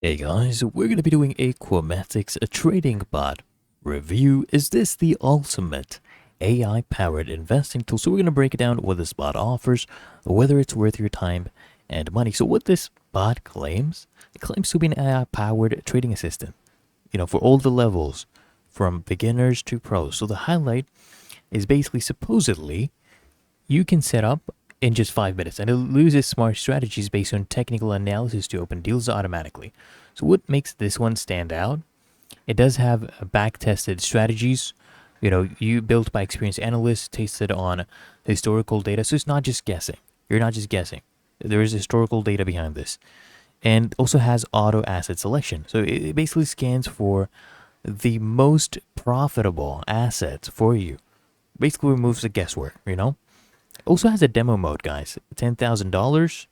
Hey guys, we're going to be doing a Qumatix trading bot review. Is this the ultimate AI-powered investing tool? So we're going to break down what this bot offers, whether it's worth your time and money. So what this bot claims, it claims to be an AI-powered trading assistant, for all the levels, from beginners to pros. So the highlight is basically supposedly you can set up in just 5 minutes, and it uses smart strategies based on technical analysis to open deals automatically. So what makes this one stand out? It does have back-tested strategies, you built by experienced analysts, tested on historical data. So it's not just guessing. You're not just guessing. There is historical data behind this. And also has auto asset selection. So it basically scans for the most profitable assets for you. Basically removes the guesswork. Also has a demo mode, guys. $10,000,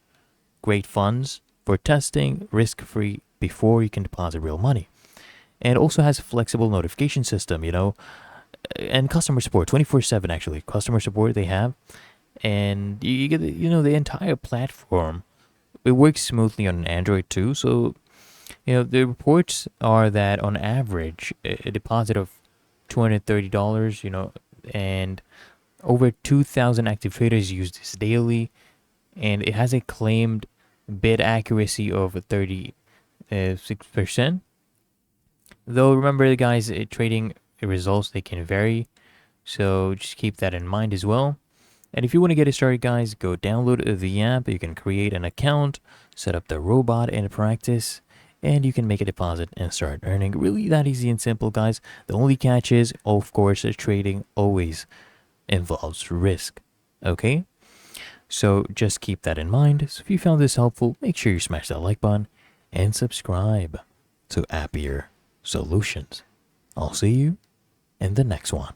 great funds for testing, risk-free before you can deposit real money. And also has a flexible notification system, and customer support, 24/7 actually. Customer support they have. And you get, the entire platform. It works smoothly on Android too. So, the reports are that on average, a deposit of $230, and over 2,000 active traders use this daily, and it has a claimed bid accuracy of 36%. Though remember, guys, trading results, they can vary, so just keep that in mind as well. And if you want to get it started, guys, go download the app. You can create an account, set up the robot, and practice, and you can make a deposit and start earning. Really that easy and simple, guys. The only catch is, of course, trading always involves risk. Okay? So just keep that in mind. So if you found this helpful, make sure you smash that like button and subscribe to Appier Solutions. I'll see you in the next one.